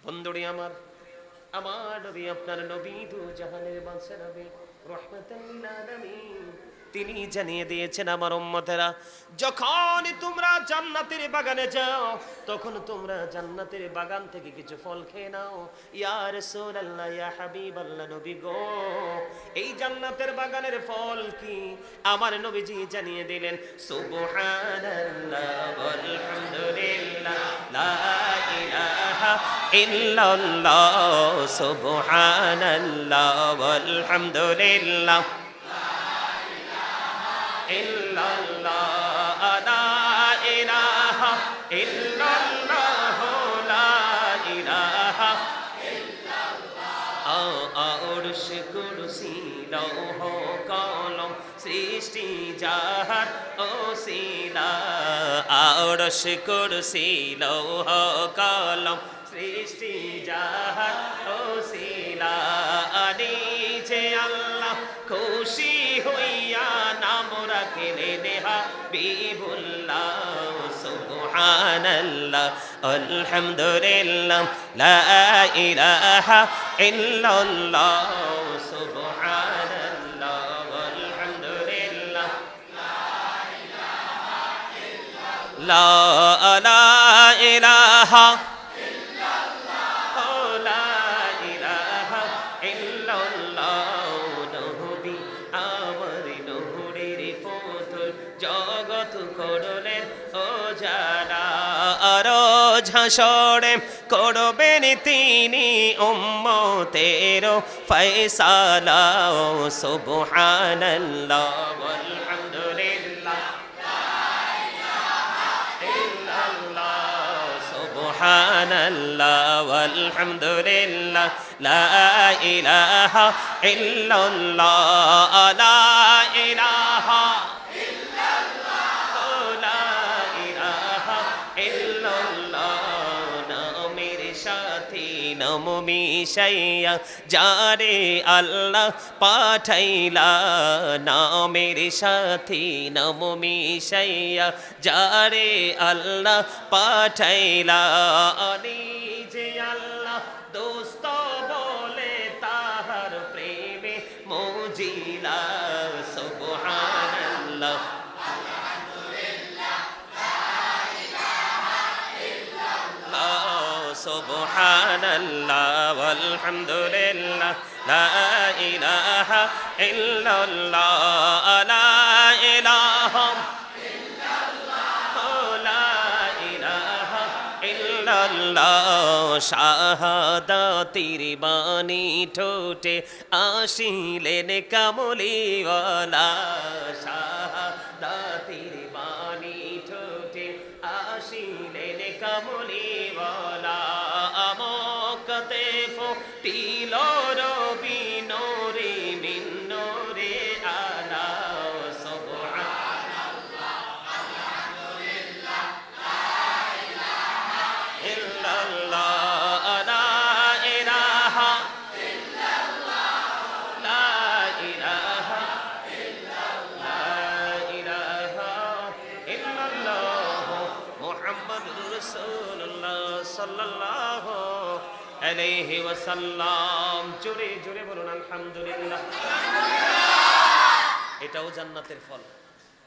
বন্ধুরি আমার, আমার নবী আপনার নবী দু জাহানের বাদশা নবী রাহমাতাল লিল আলামিন, তিনি জানিয়ে দিয়েছেন আমার উম্মতেরা, যখন তোমরা জান্নাতের বাগানে যাও তখন তোমরা জান্নাতের বাগান থেকে কিছু ফল খেয়ে নাও। ইয়া রাসূলুল্লাহ, ইয়া হাবিবাল্লাহ, নবী গো, এই জান্নাতের বাগানের ফল কি? আমার নবীজি জানিয়ে দিলেন, সুবহানাল্লাহ ওয়ালহামদুলিল্লাহ লা ইলাহা ইল্লাল্লাহ, সুবহানাল্লাহ ওয়ালহামদুলিল্লাহ ইল্লাল্লাহ, লা ইলাহা ইল্লাল্লাহ, লা ইলাহা আরশ কুরসি লৌহ কলম সৃষ্টি যাহার ওসিলা, আরশ কুরসি লৌহ কলম সৃষ্টি যাহার ওসিলা, নিজে আল্লাহ খুশি হইয়া নাম রাখিলেন হাবিবুল্লাহ, সুবহানাল্লাহ আলহামদুলিল্লাহ লা ইলাহা ইল্লাল্লাহ, সুবহানাল্লাহ আলহামদুলিল্লাহ লা ইলাহা জগৎ করলেন ও যারা, আরো ঝাঁসরে করবেন তিনি উম্মতের ফয়সালা, সুবহানাল্লাহ ওয়ালহামদুলিল্লাহ সুবহানাল্লাহ ওয়ালহামদুলিল্লাহ লা ইলাহা ইল্লাল্লাহ, লা ইলাহা নাম মিশাইয়া যারে আল্লাহ পাঠাইলা, নামের সাথী নাম মিশাইয়া যারে আল্লাহ পাঠাইলা, নিজে আল্লাহ দোস্ত বলে তাহার প্রেমে মজিলা, সুবহানাল্লাহ সুবহানাল্লাহ ওয়ালহামদুলিল্লাহ লা ইলাহা ইল্লাল্লাহ, লা ইলাহা ইল্লাল্লাহ, শাহাদাতির বাণী ঠোঁটে আসিলেন কামলিওয়ালা, শাহাদাতির বাণী ঠোঁটে আসিলেন কামলিওয়ালা, আমকতে ফুটিল রবি নোরে মিন নোরে আলা, সুবহানাল্লাহ আলহামদুলিল্লাহ লা ইলাহা ইল্লাল্লাহ, লা ইলাহা ইল্লাল্লাহ, লা ইলাহা ইল্লাল্লাহ, লা ইলাহা ইল্লাল্লাহ মুহাম্মাদুর রাসূলুল্লাহ সাল্লাল্লাহু আলাইহি ওয়াসাল্লাম। জোরে জোরে বলুন আলহামদুলিল্লাহ। এটাও জান্নাতের ফল।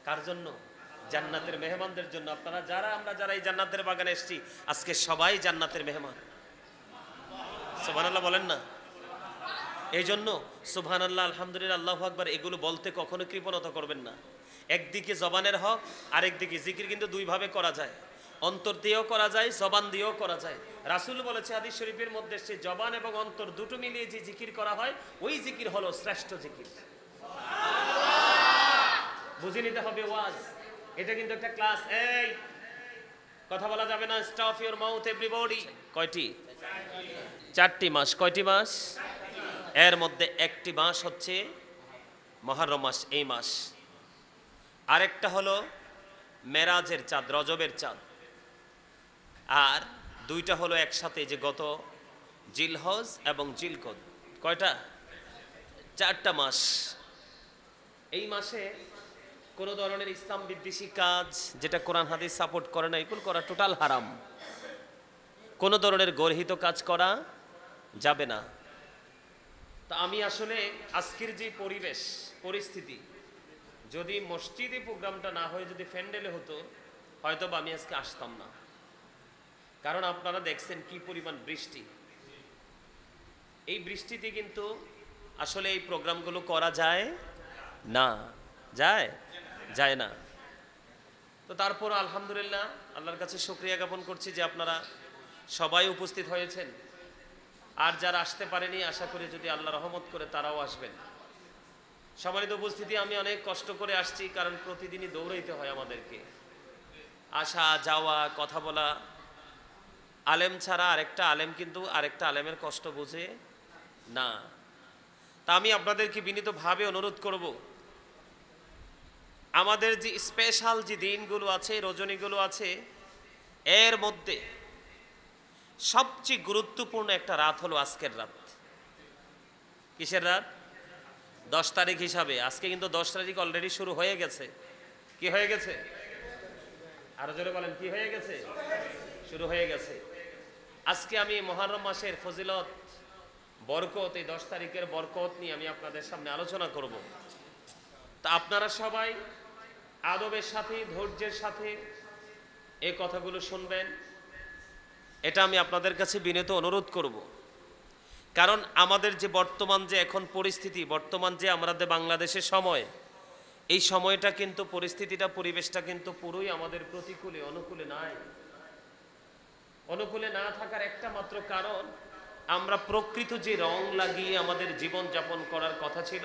কার জন্য? জান্নাতের মেহমানদের জন্য। আপনারা যারা, আমরা যারা এই জান্নাতের বাগানে এসেছি, আজকে সবাই জান্নাতের মেহমান। সুবহানাল্লাহ বলেন না? এই জন্য সুবহানাল্লাহ আলহামদুলিল্লাহ আল্লাহু আকবার এগুলো বলতে কখনো কৃপণতা করবেন না। একদিকে জবানের হক, আরেকদিকে জিকির কিন্তু দুই ভাবে করা যায়। অন্তর দিয়েও করা যায়, জবান দিয়েও করা যায়। রাসূল বলেছে হাদিস শরীফের মধ্যে, সে জবান এবং অন্তর দুটো মিলিয়ে যে জিকির করা হয়, ওই জিকির হলো শ্রেষ্ঠ জিকির। বুঝে নিতে হবে ওয়াজ। এটা কিন্তু একটা ক্লাস। এই কথা বলা যাবে না। Stop your mouth everybody. কয়টি? চারটি মাস। কয়টি মাস? এর মধ্যে একটি মাস হচ্ছে মুহররম মাস, এই মাস। আরেকটা হলো মেরাজের চাঁদ, রজবের চাঁদ। আর দুইটা হলো একসাথে, যে গত জিলহজ এবং জিলকদ। কয়টা? চারটা মাস। এই মাসে কোনো ধরনের ইসলাম বিদ্বেষী কাজ, যেটা কোরআন হাদিস সাপোর্ট করে না, এগুলো করা টোটাল হারাম। কোনো ধরনের গর্হিত কাজ করা যাবে না। তা আমি আসলে আজকের যে পরিস্থিতি, যদি মসজিদে প্রোগ্রামটা না হয়ে যদি প্যান্ডেলে হতো, হয়তো বা আমি আজকে আসতাম না। কারণ আপনারা দেখছেন কি পরিমাণ বৃষ্টি। এই বৃষ্টিতে কিন্তু আসলে এই প্রোগ্রামগুলো করা যায় না, যায় না। তো তারপর আলহামদুলিল্লাহ আল্লাহর কাছে শুকরিয়া জ্ঞাপন করছি যে আপনারা সবাই উপস্থিত হয়েছেন। আর যারা আসতে পারেনি, আশা করি যদি আল্লাহ রহমত করে তারাও আসবেন। সম্মানিত উপস্থিতি, আমি অনেক কষ্ট করে আসছি, কারণ প্রতিদিনই দৌড়াইতে হয় আমাদেরকে, আসা যাওয়া, কথা বলা। আলেম ছাড়া আরেকটা আলেম কিন্তু আরেকটা আলেমের কষ্ট বোঝে না। তা আমি আপনাদেরকে বিনীতভাবে অনুরোধ করব, আমাদের যে স্পেশাল যে দিনগুলো আছে, রজনীগুলো আছে, এর মধ্যে সবচেয়ে গুরুত্বপূর্ণ একটা রাত হলো আজকের রাত। কিসের রাত? 10 তারিখ হিসাবে। আজকে কিন্তু 10 তারিখ অলরেডি শুরু হয়ে গেছে। কি হয়ে গেছে? আরো জোরে বলেন, কি হয়ে গেছে? শুরু হয়ে গেছে। আজকে আমি মুহররম মাসের ফজিলত, বরকত, এই 10 তারিখের বরকত নিয়ে আমি আপনাদের সামনে আলোচনা করব। তা আপনারা সবাই আদবের সাথে, ধৈর্যের সাথে এই কথাগুলো শুনবেন, এটা আমি আপনাদের কাছে বিনীত অনুরোধ করব। কারণ আমাদের যে বর্তমান যে এখন পরিস্থিতি, বর্তমান যে আমাদের বাংলাদেশের সময়, এই সময়টা কিন্তু পরিস্থিতিটা, পরিবেশটা কিন্তু পুরোই আমাদের প্রতিকূলে, অনুকূলে নাই। অনুকূলে না থাকার একটা মাত্র কারণ, আমরা প্রকৃত যে রং লাগিয়ে আমাদের জীবন যাপন করার কথা ছিল,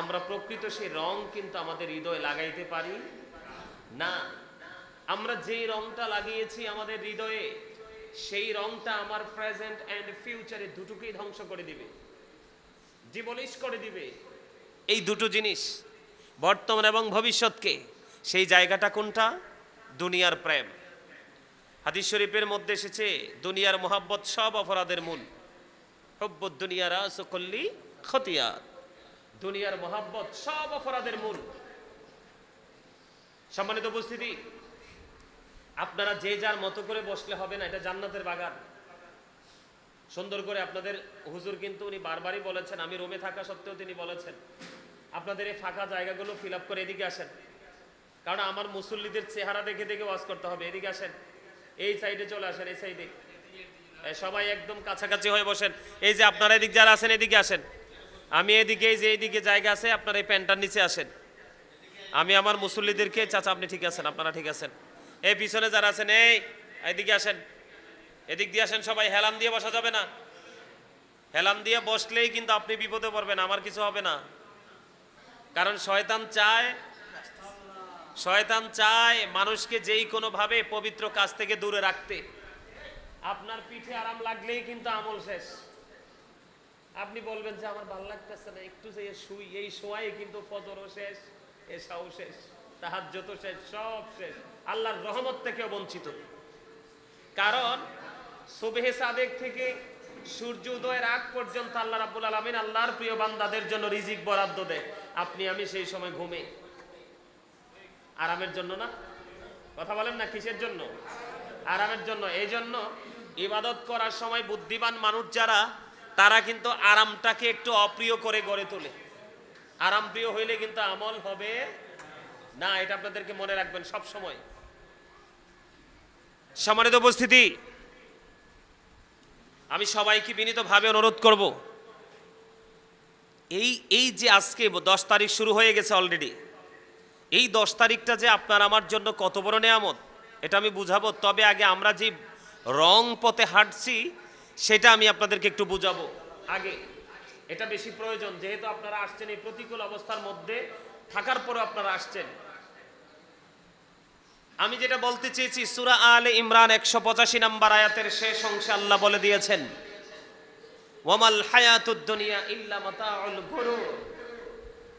আমরা প্রকৃত সেই রং কিন্তু আমাদের হৃদয়ে লাগাইতে পারি না। আমরা যে রংটা লাগিয়েছি আমাদের হৃদয়ে, সেই রংটা আমার প্রেজেন্ট এন্ড ফিউচারে দুটোকেই ধ্বংস করে দিবে, জীবনিশ করে দিবে। এই দুটো জিনিস, বর্তমান এবং ভবিষ্যৎকে। সেই জায়গাটা কোনটা? দুনিয়ার প্রেম। হাদিস শরীফের মধ্যে এসেছে, দুনিয়ার মোহাব্বত সব অপরাধের মূল। হুব্বুদ দুনিয়া রাসু কুল্লি খতিয়াত। দুনিয়ার মোহাব্বত সব অপরাধের মূল। সম্মানিত উপস্থিতি, আপনারা যে যার মতো করে বসলে হবে না, এটা জান্নাতের বাগান। সুন্দর করে আপনাদের হুজুর কিন্তু উনি বারবারই বলেছেন, আমি রুমে থাকা সত্ত্বেও তিনি বলেছেন, আপনাদের এই ফাঁকা জায়গাগুলো ফিল আপ করে এদিকে আসেন। কারণ আমার মুসল্লিদের চেহারা দেখে দেখে ওয়াজ করতে হবে। এদিকে আসেন, এই সাইডে চলে আসেন, এই সাইডে সবাই একদম কাছাকাছি হয়ে বসেন। এই যে আপনারা এদিক যারা আছেন এদিকে আসেন, আমি এদিকে, এই যে এইদিকে জায়গা আছে, আপনারা এই প্যান্টার নিচে আসেন। আমি আমার মুসল্লিদেরকে, চাচা আপনি ঠিক আছেন, আপনারা ঠিক আছেন, এই পিছনে যারা আছেন এইদিকে আসেন, এদিক দিয়ে আসেন। সবাই হেলান দিয়ে বসা যাবে না। হেলান দিয়ে বসলেই কিন্তু আপনি বিপদে পড়বেন, আমার কিছু হবে না। কারণ শয়তান চায় মানুষকে যেই কোনো ভাবে পবিত্র কাজ থেকে দূরে রাখতে। আপনার পিঠে আরাম লাগলেই কিন্তু আমল শেষ। আপনি বলবেন যে আমার ভালো লাগতেছে না, একটু যে শুই, এই শোয়াই কিন্তু ফজরও শেষ, এশাও শেষ, তাহাজ্জুদও শেষ, সব শেষ। আল্লাহর রহমত থেকেও বঞ্চিত। কারণ সুবহে সাদেক থেকে সূর্য উদয়ের আগ পর্যন্ত আল্লাহ রাব্বুল আলামিন আল্লাহর প্রিয় বান্দাদের জন্য রিজিক বরাদ্দ দেয়। আপনি আমি সেই সময় ঘুমে, আরামের জন্য না? কথা বলেন না, কিসের জন্য? আরামের জন্য। এই জন্য ইবাদত করার সময় বুদ্ধিমান মানুষ যারা, তারা কিন্তু আরামটাকে একটু অপ্রিয় করে গড়ে তোলে। আরাম প্রিয় হইলে কিন্তু আমল হবে না, এটা আপনাদেরকে মনে রাখবেন সব সময়। সম্মানিত উপস্থিতি, আমি সবাইকে বিনীতভাবে অনুরোধ করব, এই যে আজকে 10 তারিখ শুরু হয়ে গেছে অলরেডি, এই 10 তারিখটা যে আপনার আমার জন্য কত বড় নেয়ামত, এটা আমি বুঝাবো। তবে আগে আমরা যে রং পথে হাঁটছি, সেটা আমি আপনাদেরকে একটু বুঝাবো আগে। এটা বেশি প্রয়োজন, যেহেতু আপনারা আসছেন এই প্রতিকূল অবস্থার মধ্যে থাকার পরে আপনারা আসছেন। আমি যেটা বলতে চেয়েছি, সূরা আলে ইমরান 185 নম্বর আয়াতের শেষ অংশে আল্লাহ বলে দিয়েছেন, ওয়ামাল হায়াতুদ দুনিয়া ইল্লা মাতাউল গুরুর।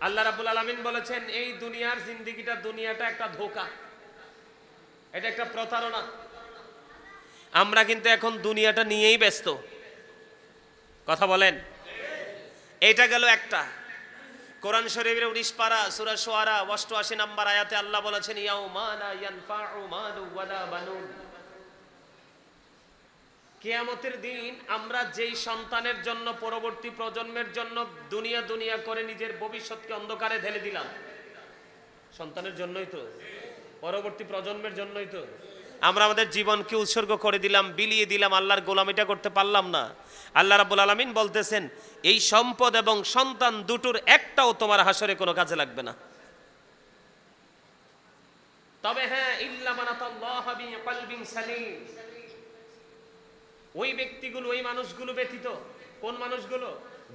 আল্লাহ রাব্বুল আলামিন বলেছেন, এই দুনিয়ার জিন্দেগিটা, দুনিয়াটা একটা ধোঁকা, এটা একটা প্রতারণা। আমরা কিন্তু এখন দুনিয়াটা নিয়েই ব্যস্ত। কথা বলেন। এটা গেল একটা। কোরআন শরীফের 19 পারা সূরা শুআরা 88 নম্বর আয়াতে আল্লাহ বলেছেন, ইয়াউমা লা ইয়ানফাউ মালু ওয়ালা বানুন। কিয়ামতের দিন আমরা যেই সন্তানের জন্য, পরবর্তী প্রজন্মের জন্য দুনিয়া দুনিয়া করে নিজের ভবিষ্যৎকে অন্ধকারে ঢেলে দিলাম, সন্তানের জন্যই তো, পরবর্তী প্রজন্মের জন্যই তো আমরা আমাদের জীবনকে উৎসর্গ করে দিলাম, বিলিয়ে দিলাম, আল্লাহর গোলামিটা করতে পারলাম না। আল্লাহ রাব্বুল আলামিন বলতেছেন, এই সম্পদ এবং সন্তান দুটোর একটাও তোমার হাসরে কোনো কাজে লাগবে না। তবে হ্যাঁ, ইল্লা মান আতাল্লাহ বিকলবিন সালিম, ওই ব্যক্তিগুলো, ওই মানুষগুলো ব্যতীত। কোন মানুষগুলো?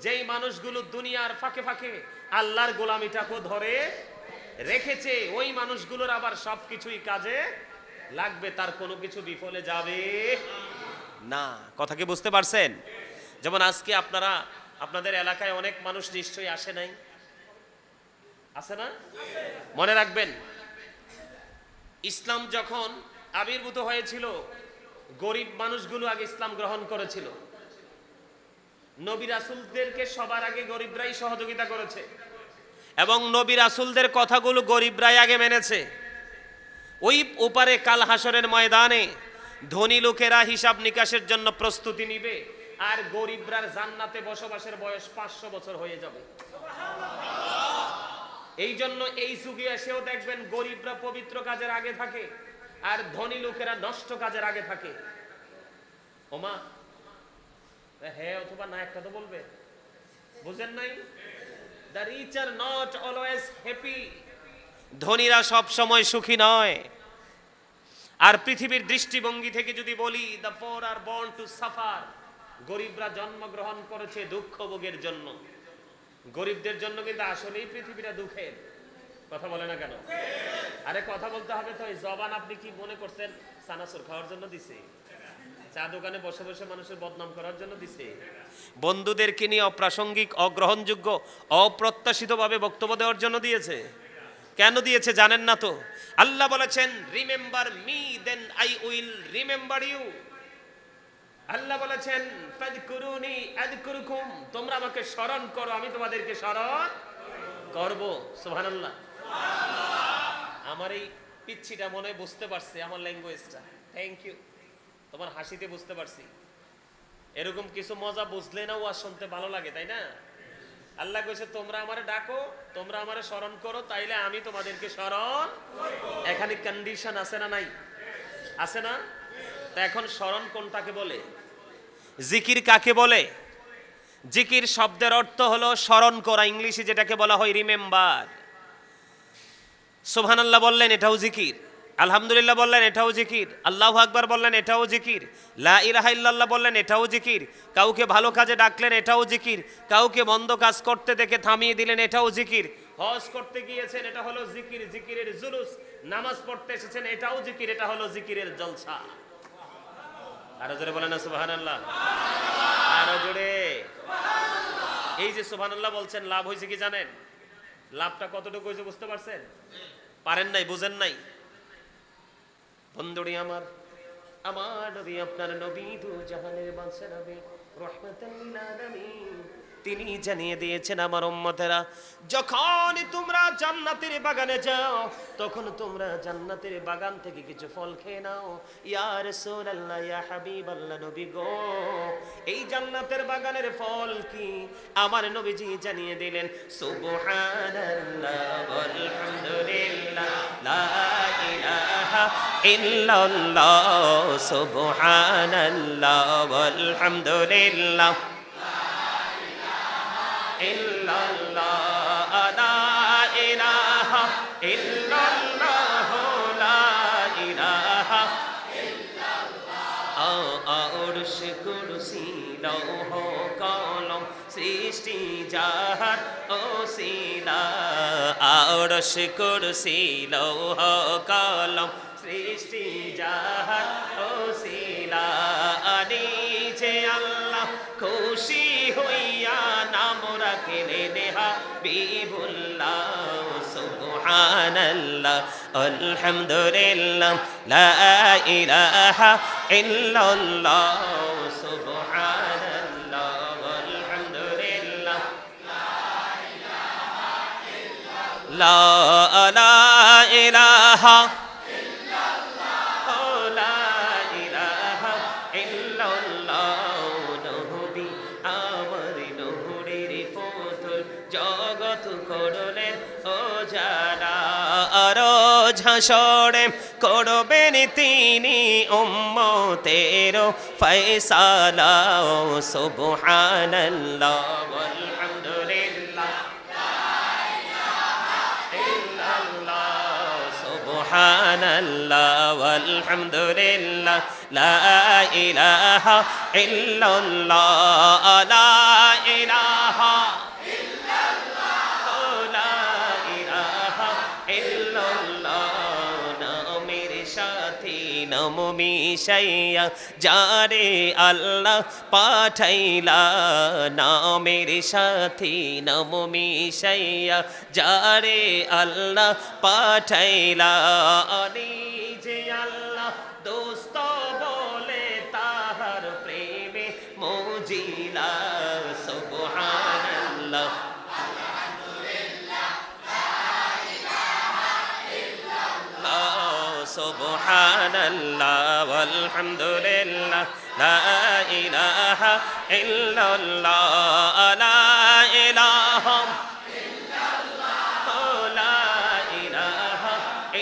যেই মানুষগুলো দুনিয়ার ফাঁকে ফাঁকে আল্লাহর গোলামিটাকে ধরে রেখেছে, ওই মানুষগুলোর আবার সবকিছুই কাজে লাগবে, তার কোনো কিছু বিফলে যাবে না। কথা কি বুঝতে পারছেন? যেমন আজকে আপনারা, আপনাদের এলাকায় অনেক মানুষ নিশ্চয়ই আসে নাই, আছে না? মনে রাখবেন, ইসলাম যখন আবির্ভূত হয়েছিল, গরিব মানুষগুলো আগে ইসলাম গ্রহণ করেছিল। নবী রাসূলদেরকে সবার আগে গরিবরাই সহযোগিতা করেছে, এবং নবী রাসূলদের কথাগুলো গরিবরাই আগে মেনেছে। ওই ওপারে কাল হাসরের ময়দানে ধনী লোকেরা হিসাব নিকাশের জন্য প্রস্তুতি নিবে, আর গরিবরার জান্নাতে বসবাসের বয়স 500 বছর হয়ে যাবে। এই জন্য এই যুগে এসেও দেখবেন গরিবরা পবিত্র কাজের আগে থাকে, আর ধনী লোকেরা নষ্ট কাজের আগে থাকে। ওমা, হ্যাঁ অথবা না একটা তো বলবে, বুঝেন নাই? The rich are not always happy. ধনীরা সব সময় সুখী নয়। আর পৃথিবীর দৃষ্টিভঙ্গি থেকে যদি বলি, the poor are born to suffer. গরিবরা জন্মগ্রহণ করেছে দুঃখ ভোগের জন্য। গরিবদের জন্য কিন্তু আসলেই পৃথিবীটা দুঃখের। কথা বলে না কেন? আরে কথা বলতে হবে তো। এই জবান আপনি কি মনে করছেন সানাসুর খাওয়ার জন্য দিছে? চা দোকানে বসে বসে মানুষের বদনাম করার জন্য দিছে? বন্ধুদেরকে নিয়ে অপ্রাসঙ্গিক, অগ্রহণযোগ্য, অপ্রত্যাশিতভাবে বক্তব্য দেওয়ার জন্য দিয়েছে? কেন দিয়েছে জানেন না তো? আল্লাহ বলেছেন, remember me then I will remember you. আল্লাহ বলেছেন, ফাযকুরুনি আযকুরুকুম, তোমরা আমাকে স্মরণ করো, আমি তোমাদেরকে স্মরণ করব। সুবহানাল্লাহ। আমার এই পিচ্ছিটা মনে বুঝতে পারছে আমার ল্যাঙ্গুয়েজটা। Thank you. তোমার হাসিতে বুঝতে পারছি। এরকম কিছু মজা বুঝলে না ওয়াজ শুনতে ভালো লাগে, তাই না? আল্লাহ কইছে, তোমরা আমারে ডাকো, তোমরা আমারে স্মরণ করো, তাইলে আমি তোমাদেরকে স্মরণ। এখানে কন্ডিশন আছে না নাই? আছে না? তা এখন স্মরণ কোনটাকে বলে? জিকির কাকে বলে? জিকির শব্দের অর্থ হলো স্মরণ করা, ইংলিশে যেটাকে বলা হয় রিমেম্বার। সুবহানাল্লাহ বললেন, এটাও জিকির। আলহামদুলিল্লাহ বললেন, এটাও জিকির। আল্লাহু আকবার বললেন, এটাও জিকির। লা ইলাহা ইল্লাল্লাহ বললেন, এটাও জিকির। কাউকে ভালো কাজে ডাকলেন, এটাও জিকির। কাউকে মন্দ কাজ করতে দেখে থামিয়ে দিলেন, এটাও জিকির। হজ করতে গিয়েছেন, এটা হলো জিকির, জিকিরের জুলুস। নামাজ পড়তে এসেছেন, এটাও জিকির, এটা হলো জিকিরের জলসা। আরো জোরে বলেন না সুবহানাল্লাহ। আরো জোরে। এই যে সুবহানাল্লাহ বলছেন, লাভ হয়েছে কি জানেন? লাভটা কতটুকু হয়েছে বুঝতে পারছেন? পারেন নাই, বুঝেন নাই? বন্ধুরি আমার, আমার নবী, আপনার নবী, দু জাহানের বাদশা নবী, রাহমাতাল লিল আলামিন, তিনি জানিয়ে দিয়েছেন, আমার উম্মতেরা, যখন তোমরা জান্নাতের বাগানে যাও, তখন তোমরা জান্নাতের বাগান থেকে কিছু ফল খেয়ে নাও। ইয়া রাসূলুল্লাহ, ইয়া হাবিবাল্লাহ, নবী গো, এই জান্নাতের বাগানের ফল কি? আমার নবীজি জানিয়ে দিলেন, সুবহানাল্লাহ ওয়ালহামদুলিল্লাহ, লা ইলাহা ইল্লাল্লাহ, সুবহানাল্লাহ ওয়ালহামদুলিল্লাহ, ইল্লাল্লাহ, লা ইলাহা ইল্লাল্লাহ, লা ইলাহা ইল্লাল্লাহ। আরশ কুরসি লৌহ কলম সৃষ্টি যাহার ওসিলা, আরশ কুরসি লৌহ কলম সৃষ্টি যাহার ওসিলা, নিজে আল্লাহ খুশি হইয়া নাম রাখলেন হাবিবুল্লাহ। সুবহানাল্লাহ আলহামদুলিল্লাহ, লা ইলাহা ইল্লাল্লাহ, সুবহানাল্লাহ আলহামদুলিল্লাহ, লা ইলাহা ইল্লাল্লাহ, লা ইলাহা ইল্লাল্লাহ। রোজ হাসরে করবেন তিনি উম্মতের ফয়সালা সুবহানাল্লাহ ওয়ালহামদুলিল্লাহ সুবহানাল্লাহ ওয়ালহামদুলিল্লাহ লা ইলাহা ইল্লাল্লাহ লা ইলাহা নাম মিশাইয়া যারে আল্লাহ পাঠাইলা নামের সাথী নাম মিশাইয়া যারে আল্লাহ পাঠাইলা নিজে আল্লাহ দোস্ত বলে তাহার প্রেমে মজিলা সুবহানাল্লাহ সুবহানাল্লাহ ওয়ালহামদুলিল্লাহ লা ইলাহা ইল্লাল্লাহ লা ইলাহা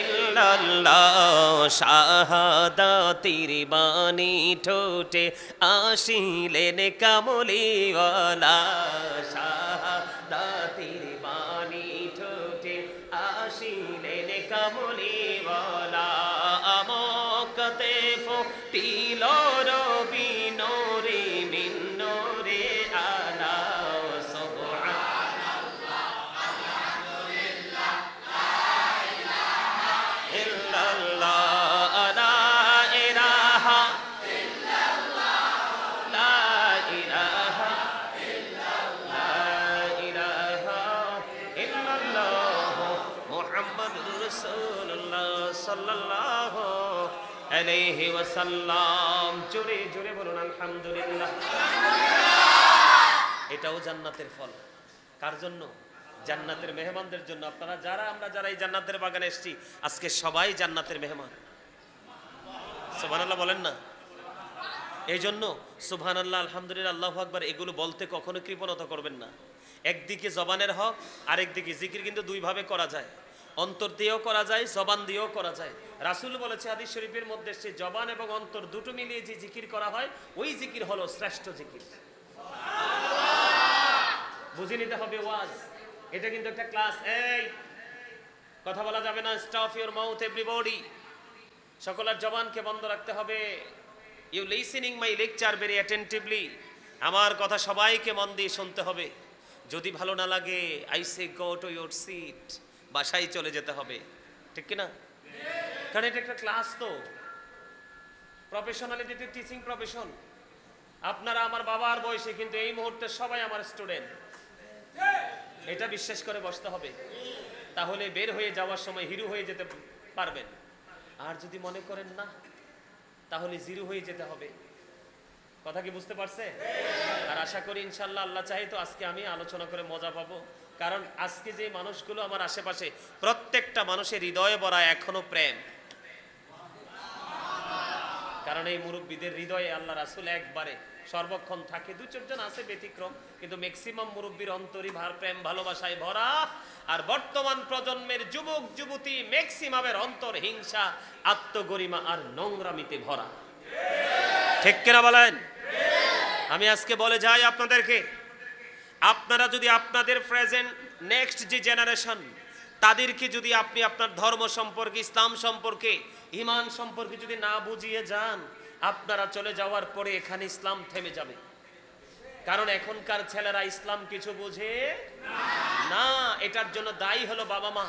ইল্লাল্লাহ শাহাদাতির বাণী ঠোঁটে আসিলেন কামলিওয়ালা শাহাদাতির বাণী ঠোঁটে আসিলেন কামলিওয়ালা আমকতে ফুটিল রবি নোরে মিন নোরে আলা সুবহানাল্লাহ আলহামদুলিল্লাহ লা ইলাহা ইল্লাল্লাহ লা ইলাহা ইল্লাল্লাহ লা ইলাহা ইল্লাল্লাহ ইলাহা ইল্লাল্লাহ মুহাম্মাদুর রাসূলুল্লাহ সাল্লাল্লাহু আলাইহি ওয়াসাল্লাম জোরে জোরে বলুন আলহামদুলিল্লাহ। এটাও জান্নাতের ফল কার জন্য? জান্নাতের মেহমানদের জন্য। আপনারা আমরা যারা এই জান্নাতের বাগানে এসেছি আজকে সবাই জান্নাতের মেহমান। সুবহানাল্লাহ বলেন না? এই জন্য সুবহানাল্লাহ আলহামদুলিল্লাহ আল্লাহু আকবার এগুলো বলতে কখনো কৃপণতা করবেন না। একদিকে জবানের হক, আরেকদিকে জিকির কিন্তু দুই ভাবে করা যায়, অন্তর দিয়েও করা যায়, জবান দিয়েও করা যায়। রাসূল বলেছে হাদিস শরীফের মধ্যে সে জবান এবং অন্তর দুটো মিলিয়ে যে জিকির করা হয় ওই জিকির হলো শ্রেষ্ঠ জিকির। বুঝে নিতে হবে ওয়াজ, এটা কিন্তু একটা ক্লাস। এই কথা বলা যাবে না, স্টপ ইওর মাউথ এভরিবডি। সকলের জবানকে বন্ধ রাখতে হবে। You listening my lecture very attentively. আমার কথা সবাইকে মন দিয়ে শুনতে হবে। যদি ভালো না লাগে I say go to your seat, বাসায় চলে যেতে হবে, ঠিক কি না? কারণ এটা একটা ক্লাস, তো প্রফেশনালিটি টিচিং প্রফেশন। আপনারা আমার বাবার বয়সে, কিন্তু এই মুহূর্তে সবাই আমার স্টুডেন্ট। এটা বিশ্বাস করে বসতে হবে, তাহলে বের হয়ে যাওয়ার সময় হিরো হয়ে যেতে পারবেন। আর যদি মনে করেন না, তাহলে জিরো হয়ে যেতে হবে। কথা কি বুঝতে পারছে? আর আশা করি ইনশাআল্লাহ আল্লাহ চাই তো আজকে আমি আলোচনা করে মজা পাবো। কারণ আজকে যে মানুষগুলো আমার আশেপাশে, প্রত্যেকটা মানুষের হৃদয়ে ভরা এখনো প্রেম। কারণ এই মুরব্বীদের হৃদয়ে আল্লাহ রাসূল একবারে সর্বক্ষণ থাকে। দু চারজন আছে ব্যতিক্রম, কিন্তু ম্যাক্সিমাম মুরব্বীর অন্তরই প্রেম ভালোবাসায় ভরা। আর বর্তমান প্রজন্মের যুবক যুবতী ম্যাক্সিমামের অন্তর হিংসা, আত্মগরিমা আর নোংরামিতে ভরা। ঠিক কিনা বলেন? আমি আজকে বলে যাই আপনাদেরকে, আপনারা যদি আপনাদের প্রেজেন্ট নেক্সট যে জেনারেশন, তাদেরকে যদি আপনি আপনার ধর্ম সম্পর্কে, ইসলাম সম্পর্কে, ঈমান সম্পর্কে যদি না বুঝিয়ে যান, আপনারা চলে যাওয়ার পরে এখানে ইসলাম থেমে যাবে। কারণ এখনকার ছেলেরা ইসলাম কিছু বোঝে না। এটার জন্য দায়ী হলো বাবা মা।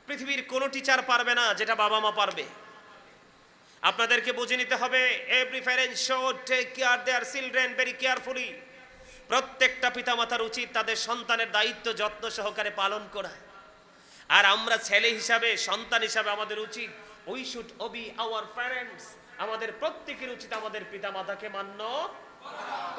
পৃথিবীর কোনো টিচার পারবে না যেটা বাবা মা পারবে। আপনাদেরকে বুঝে নিতে হবে, every parent should take care their children very carefully. প্রত্যেকটা পিতামাতার উচিত তাদের সন্তানের দায়িত্ব যত্ন সহকারে পালন করা। আর আমরা ছেলে হিসাবে, সন্তান হিসাবে আমাদের উচিত we should Obi our parents. আমাদের প্রত্যেকের উচিত আমাদের পিতামাতাকে মান্য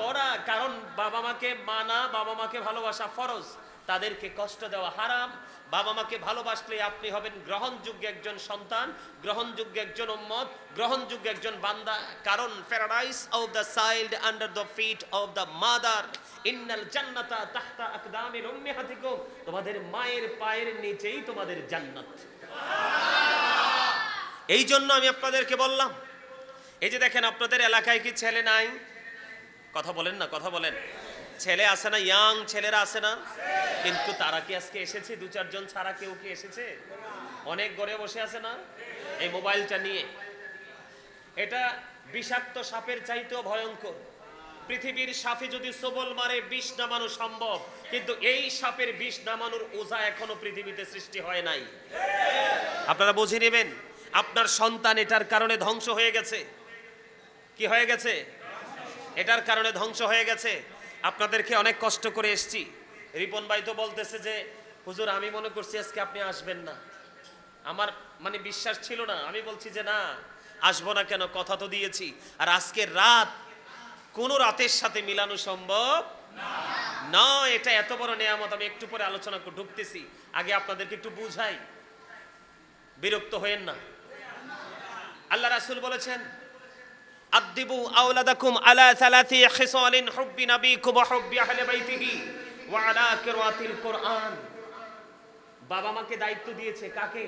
করা। কারণ বাবা মাকে মানা, বাবা মাকে ভালোবাসা ফরজ। তাদেরকে কষ্ট দেওয়া হারাম। বাবা মাকে ভালোবাসলে আপনি হবেন গ্রহণযোগ্য একজন সন্তান, গ্রহণযোগ্য একজন উম্মত, গ্রহণযোগ্য একজন বান্দা। কারণ paradise of the child under the feet of the mother, ইন্নাল জান্নাতা তাহতা আকদামিল উম্মাহাতিকুম, তোমাদের মায়ের পায়ের নিচেই তোমাদের জান্নাত। এই জন্য আমি আপনাদেরকে বললাম, এই যে দেখেন আপনাদের এলাকায় কি ছেলে নাই? কথা বলেন না, কথা বলেন। ছেলে আছে না? ইয়াং ছেলেরা আছে না? কিন্তু তারা কি আজকে এসেছে? 2-4 জন ছাড়া কেউ কি এসেছে? অনেক ঘরে বসে আছে না এই মোবাইলটা নিয়ে। এটা বিষাক্ত সাপের চাইতেও ভয়ঙ্কর। পৃথিবীর সাপে যদি সবল মারে বিষ নামানো সম্ভব, কিন্তু এই সাপের বিষ নামানোর ওঝা এখনো পৃথিবীতে সৃষ্টি হয় নাই। আপনারা বুঝে নেবেন, আপনার সন্তান এটার কারণে ধ্বংস হয়ে গেছে। কি হয়ে গেছে? এটার কারণে ধ্বংস হয়ে গেছে। আপনাদেরকে অনেক কষ্ট করে এসেছি। রিপন ভাই তো বলতেছে যে হুজুর আমি মনে করছি আজকে আপনি আসবেন না। আমার মানে বিশ্বাস ছিল না। আমি বলছি যে না, আসবো না কেন, কথা তো দিয়েছি। আর আজকের রাত কোন রাতের সাথে মিলানো সম্ভব না। এটা এত বড় নেয়ামত। আমি একটু পরে আলোচনা করে ঢুকতেছি, আগে আপনাদেরকে একটু বুঝাই, বিরক্ত হয়েন না। আল্লাহ রাসূল বলেছেন, আদিবু আওলাদাকুম আলা সালাসি খিসালিন হুব্বি নবিকুম ওয়া হুব্বি আহলি বাইতিহি ওয়া আলা কিরাতিল কুরআন। বাবা মাকে দায়িত্ব দিয়েছে কাকে?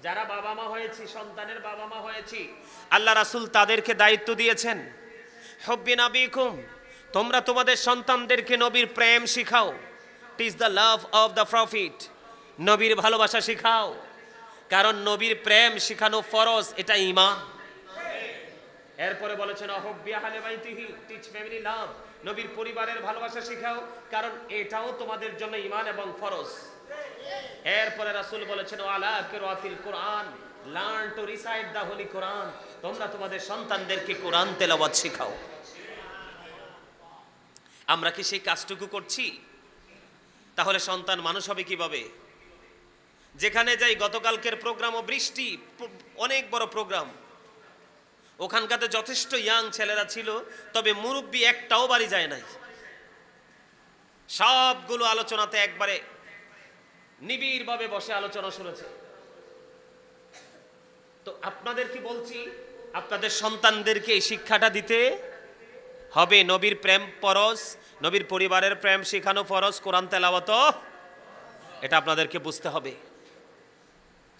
যারা বাবা মা হয়েছি, সন্তানের বাবা মা হয়েছি, আল্লাহ রাসূল তাদেরকে দায়িত্ব দিয়েছেন। হুব্বি নবিকুম, তোমরা তোমাদের সন্তানদেরকে নবীর প্রেম শিখাও। Teach the love of the prophet, নবীর ভালোবাসা শিখাও। কারণ নবীর প্রেম শিখানো ফরজ, এটা ঈমান। এরপরে বলেছেন অহুব্বি আহলি বাইতিহি, টিচ ফ্যামিলি লাভ, নবীর পরিবারের ভালোবাসা শিখাও, কারণ এটাও তোমাদের জন্য ঈমান এবং ফরজ। এরপরে রাসূল বলেছেন ওয়ালা কিরাতিল কুরআন, learn to recite the holy Quran, তোমরা তোমাদের সন্তানদেরকে কোরআন তেলাওয়াত শেখাও। আমরা কি সেই কাজটুকু করছি? তাহলে সন্তান মানুষ হবে কিভাবে? যেখানে যাই, গতকালকের প্রোগ্রামও বৃষ্টি, অনেক বড় প্রোগ্রাম, ওখানকাতে যথেষ্ট ইয়াং ছেলেরা ছিল, তবে মুরব্বী একটাও বাড়ি যায় নাই। সবগুলো আলোচনাতে একবারে নিবিড়ভাবে বসে আলোচনা শুনেছে। তো আপনাদের কি বলছি, আপনাদের সন্তানদেরকে এই শিক্ষাটা দিতে হবে। নবীর প্রেম ফরজ, নবীর পরিবারের প্রেম শেখানো ফরজ, কোরআন তেলাওয়াত এটা আপনাদেরকে বুঝতে হবে,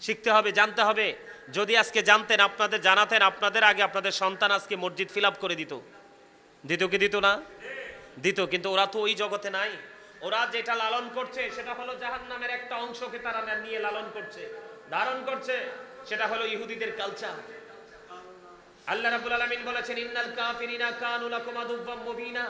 শিখতে হবে, জানতে হবে। যদি আজকে জানতেন, আপনাদের জানাতেন, আপনাদের আগে আপনাদের সন্তান আজকে মসজিদ ফিল আপ করে দিত। দিত কি দিত না? দিত। কিন্তু ওরা তো ওই জগতে নাই। ওরা যেটা লালন করছে সেটা হলো জাহান্নামের একটা অংশকে তারা নিয়ে লালন করছে, ধারণ করছে। সেটা হলো ইহুদিদের কালচার। আল্লাহ রাব্বুল আলামিন বলেছেন ইন্নাল কাফিরিনা কানু লাকুম আদুওয়াম মুবিনা।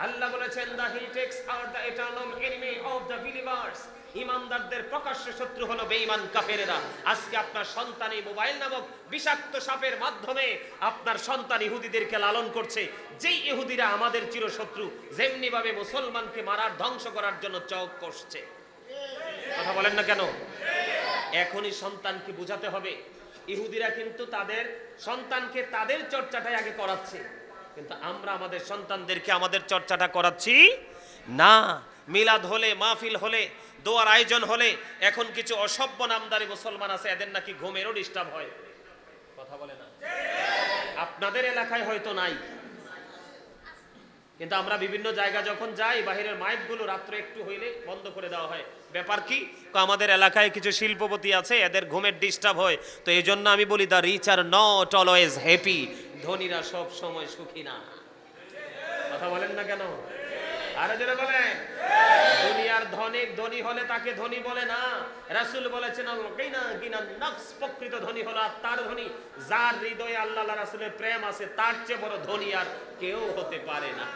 আল্লাহ বলেছেন the he takes out the eternal enemy of the believers. ইমানদারদের প্রকাশ্য শত্রু হলো বেঈমান কাফেরেরা। আজকে আপনার সন্তান এই মোবাইল নামক বিষাক্ত সাপের মাধ্যমে আপনার সন্তান ইহুদিদেরকে লালন করছে। যেই ইহুদিরা আমাদের চিরশত্রু, যেমনি ভাবে মুসলমানকে মারার, ধ্বংস করার জন্য চক কষছে। কথা বলেন না কেন? এখনই সন্তানকে বোঝাতে হবে। ইহুদিরা কিন্তু তাদের সন্তানকে তাদের চর্চাটাই আগে করাচ্ছে, কিন্তু আমরা আমাদের সন্তানদেরকে আমাদের চর্চাটা করাচ্ছি না। মিলাদ হলে, মাহফিল হলে, দোয়ার আয়োজন হলে এখন কিছু অসভ্য নামদারি মুসলমান আছে, এদের নাকি ঘুমেরও ডিস্টার্ব হয়। কথা বলে না? আপনাদের এলাকায় হয়তো নাই, কিন্তু আমরা বিভিন্ন জায়গা যখন যাই, বাহিরের মাইকগুলো রাত্রে একটু হইলে বন্ধ করে দেওয়া হয়। ব্যাপার কি? আমাদের এলাকায় কিছু শিল্পপতি আছে, এদের ঘুমের ডিস্টার্ব হয়। তো এই জন্য আমি বলি the rich are not always happy, ধনীরা সব সময় সুখী না। কথা বলেন না কেন? আরে যারা বলেন দুনিয়ার ধনী হলে তাকে ধনী বলে না। রাসূল বলেছেন আল-গিনা গিনান নফস, প্রকৃত ধনী হলো আত্মার ধনী। যার হৃদয়ে আল্লাহ রাসূলের প্রেম আছে, তার চেয়ে বড় ধনী আর কেউ হতে পারে না।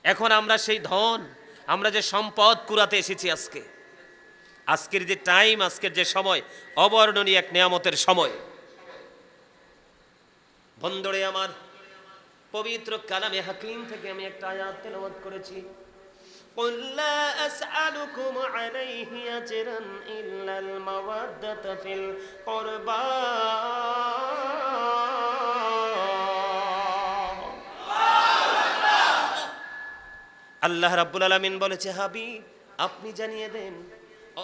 এখন আমরা সেই ধন, আমরা যে সম্পদ কুড়াতে এসেছি আজকে, আজকের যে টাইম, আজকের যে সময়, অবর্ণনীয় এক নিয়ামতের সময়। বন্ধুরে আমার, পবিত্র কালামে হাকিম থেকে আমি একটা আয়াত তেলাওয়াত করেছি। قل لا أسألكم عليه أجرا إلا المودة في القربى আল্লাহ রাব্বুল আলামিন বলেছে, হাবিব আপনি জানিয়ে দেন,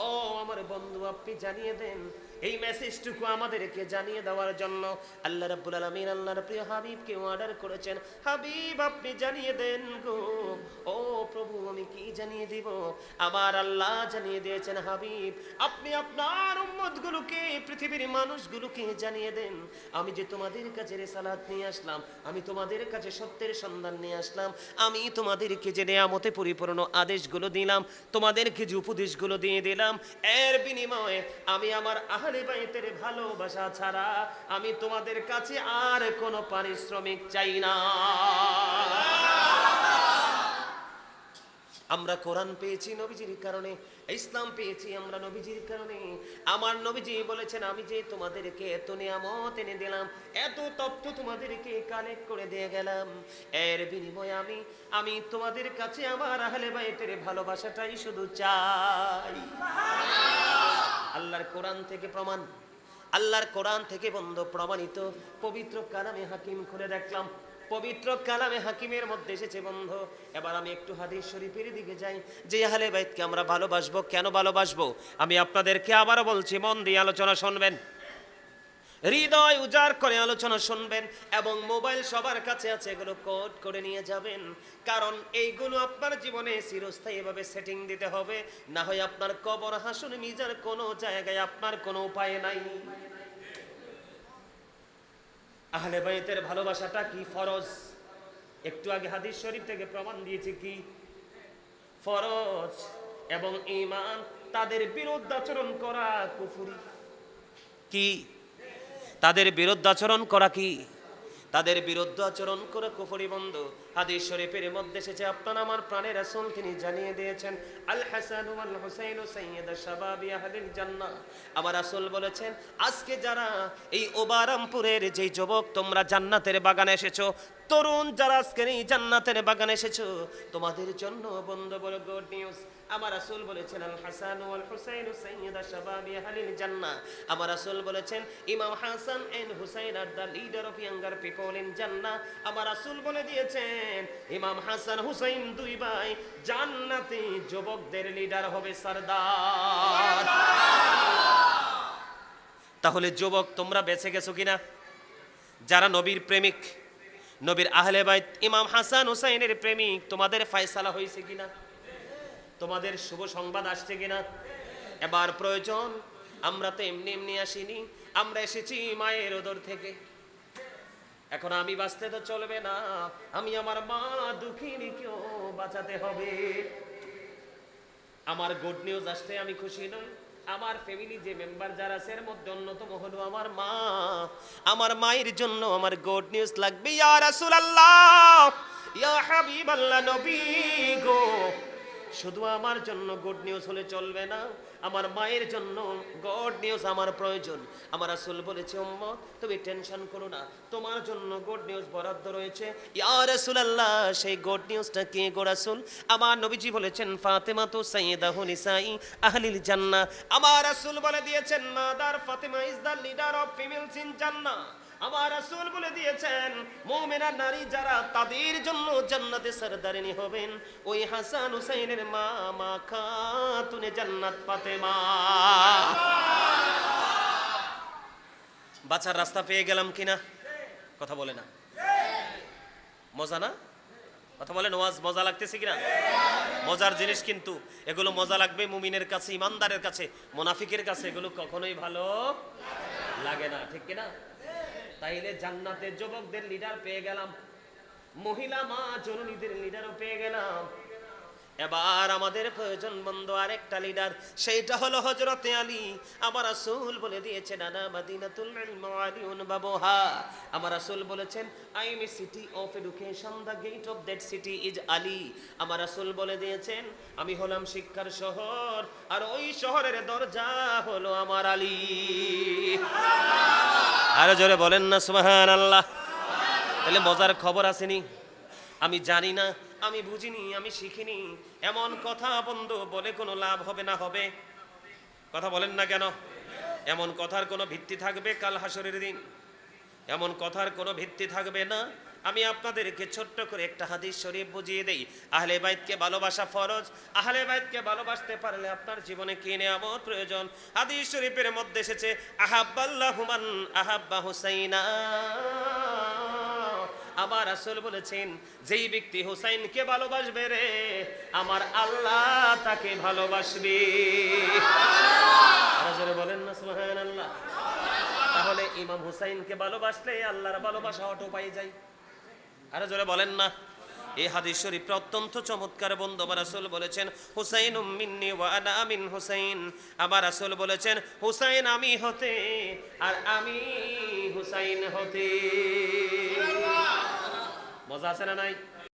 ও আমার বন্ধু আপনি জানিয়ে দেন। এই মেসেজটুকু আমাদেরকে জানিয়ে দেওয়ার জন্য আল্লাহ রাব্বুল আলামিন আল্লাহর প্রিয় হাবিবকে অর্ডার করেছেন, হাবিব আপনি জানিয়ে দেন গো। ও প্রভু আমি কি জানিয়ে দিব? আমার আল্লাহ জানিয়ে দিয়েছেন, হাবিব আপনি আপনার উম্মতগুলোকে, পৃথিবীর মানুষগুলোকে জানিয়ে দেন, আমি যে তোমাদের কাছে রিসালাত নিয়ে আসলাম, আমি তোমাদের কাছে সত্যের সন্ধান নিয়ে আসলাম, আমি তোমাদেরকে যে নিয়ামতে পরিপূর্ণ আদেশগুলো দিলাম, তোমাদেরকে যে উপদেশগুলো দিয়ে দিলাম, এর বিনিময়ে আমি আমার আহলে বাইতের ভালোবাসা ছাড়া আমি তোমাদের কাছে আর কোনো পারিশ্রমিক চাই না। আমরা কোরআন পেয়েছি নবীজির কারণে, ইসলাম পেয়েছি আমরা নবীজির কারণে। আমার নবীজি বলেছেন, আমি যে তোমাদেরকে এত নিয়ামত এনে দিলাম, এত তথ্য তোমাদেরকে কালেক্ট করে দিয়ে গেলাম, এর বিনিময়ে আমি তোমাদের কাছে আমার আহলে বাইতের ভালোবাসাটাই শুধু চাই। আল্লাহর কোরআন থেকে প্রমাণ, আল্লাহর কোরআন থেকে বন্ধু প্রমাণিত পবিত্র কালামে হাকিম খুলে দেখলাম, পবিত্র কালামে হাকিমের মধ্যে এসেছে বন্ধু। এবার আমি একটু হাদিস শরীফের দিকে যাই, যে আহলে বাইতকে আমরা ভালোবাসবো, কেন ভালোবাসবো আমি আপনাদেরকে আবারও বলছি, মন দিয়ে আলোচনা শুনবেন, হৃদয় উজাড় করে আলোচনা শুনবেন, এবং মোবাইল সবার কাছে আছে, এগুলো কোড করে নিয়ে যাবেন, কারণ এইগুলো আপনার জীবনে চিরস্থায়ীভাবে সেটিং দিতে হবে, না হয় আপনার কবর হাসুন মিজার কোনো জায়গায় আপনার কোনো উপায় নাই। আহলে বাইতের ভালোবাসাটা কি ফরজ? একটু আগে হাদিস শরীফ থেকে প্রমাণ দিয়েছি কি ফরজ, এবং ঈমান, তাদের বিরুদ্ধে আচরণ করা কুফরি। কি? তাদের বিরুদ্ধে আচরণ করা কি? তাদের বিরুদ্ধে আচরণ করে কুফরি বন্ধু। হাদিস শরীফের মধ্যে এসেছে, আপনার আমার প্রাণের রাসূল তিনি জানিয়ে দিয়েছেন, আল হাসান ওয়াল হুসাইন সাইয়্যিদা শাবাবি আহলিল জান্নাহ। আমার রাসূল বলেছেন, আজকে যারা এই ওবারামপুরের যেই যুবক তোমরা জান্নাতের বাগানে এসেছো, তরুণ যারা আজকের এই জান্নাতের বাগানে এসেছো, তোমাদের জন্য বন্ধু বড় গুড নিউজ। আমার রাসূল বলেছেন, আল হাসান ওয়াল হুসাইন সাইয়্যিদা শাবাবি আহলিল জান্নাহ। আমার রাসূল বলেছেন, Imam Hasan and Hussain are the leader of younger people in Jannah. আমার রাসূল বলে দিয়েছেন, ইমাম হাসান হুসাইন দুই ভাই জান্নাতে যুবকদের লিডার হবে, সরদার। তাহলে যুবক তোমরা বেঁচে গেছো কিনা? যারা নবীর প্রেমিক, নবীর আহলে বাইত ইমাম হাসান হুসাইনের প্রেমিক, তোমাদের ফয়সালা হয়েছে কিনা? তোমাদের শুভ সংবাদ আসছে কিনা? এবার প্রয়োজন, আমরা তো এমনি এমনি আসিনি, আমরা এসেছি মায়ের উদর থেকে। এখন আমি বাঁচতে তো চলবে না, আমি আমার মা দুঃখিনীকেও বাঁচাতে হবে। আমার গুড নিউজ আসতে আমি খুশি নই, আমার ফ্যামিলি যে মেম্বার যারা আছে এর মধ্যে অন্যতম হলো আমার মা। আমার মায়ের জন্য আমার গুড নিউজ লাগবে। ইয়া রাসূলুল্লাহ, ইয়া হাবিবাল্লাহ, নবী গো, শুধু আমার জন্য গুড নিউজ হলে চলবে না, আমার মায়ের জন্য গুড নিউজ আমার প্রয়োজন। আমার রাসূল বলেছে, উম্মত তুমি টেনশন করো না, তোমার জন্য গুড নিউজ বরাদ্দ রয়েছে। ইয়া রাসূলুল্লাহ, সেই গুড নিউজটা কে গো রাসূল? আমার নবীজি বলেছেন, ফাতেমা তো সাইয়্যিদাহু নিসাই আহলিল জান্নাহ। আমার রাসূল বলে দিয়েছেন, mother Fatema is the leader of females in Jannah. আমার রাসূল বলে দিয়েছেন, মুমিনা নারী যারা তাদের জন্য জান্নাতে সরদারিনী হবেন ওই হাসান হুসাইনের মা, মা খাতুনে জান্নাত ফাতেমা। বাঁচার রাস্তা পেয়ে গেলাম কিনা? কথা বলে না, মজা না? কথা বলেন, ওয়াজ মজা লাগতেছে কিনা? মজার জিনিস, কিন্তু এগুলো মজা লাগবে মুমিনের কাছে, ইমানদারের কাছে। মুনাফিকের কাছে এগুলো কখনোই ভালো লাগে না, ঠিক কিনা? তাইলে জান্নাতের যুবকদের লিডার পেয়ে গেলাম, মহিলা মা জননীদের লিডারও পেয়ে গেলাম। এবার আমাদের প্রয়োজন বন্ধু আরেকটা লিডার, সেইটা হলো হযরতে আলী। আমার রাসূল বলে দিয়েছেন, আনা মাদিনাতুল ইলম ওয়া আলিউন বাবুহা। আমার রাসূল বলেছেন, I am a city of education, the gate of that city is Ali. আমার রাসূল বলে দিয়েছেন, আমি হলাম শিক্ষার শহর, আর ওই শহরের দরজা হলো আমার আলী। আরো জোরে বলেন না সুবহানাল্লাহ। তাহলে মজার খবর আসেনি? আমি জানি না, আমি বুঝিনি, আমি শিখিনি, এমন কথা বন্ধু বলে কোনো লাভ হবে না? হবে? কথা বলেন না কেন? এমন কথার কোনো ভিত্তি থাকবে কাল হাসরের দিন? এমন কথার কোনো ভিত্তি থাকবে না? আমি আপনাদেরকে ছোট্ট করে একটা হাদিস শরীফ বুঝিয়ে দেই। আহলে বাইতকে ভালোবাসা ফরজ। আহলে বাইতকে ভালোবাসতে পারলে আপনার জীবনে কি নিয়ামত প্রয়োজন। হাদিস শরীফের মধ্যে এসেছে আহাব্বাল্লাহু মান আহাব্বা হুসাইনা। আবার রাসূল বলেছেন যেই ব্যক্তি হুসাইনকে ভালোবাসবে রে আমার আল্লাহ তাকে ভালোবাসবে। আর জোরে বলেন না সুবহানাল্লাহ। তাহলে ইমাম হুসাইনকে ভালোবাসলে আল্লাহর ভালোবাসা অটো পাই যায়। আর জোরে বলেন না। এই হাদিস শরীফ অত্যন্ত চমৎকার বন্ধু। রাসূল বলেছেন হুসাইনুম মিন্নি ওয়া আনা মিন হুসাইন। আবার রাসূল বলেছেন হুসাইন আমি হতে আর আমি হুসাইন হতে। মজা আছে না নাই?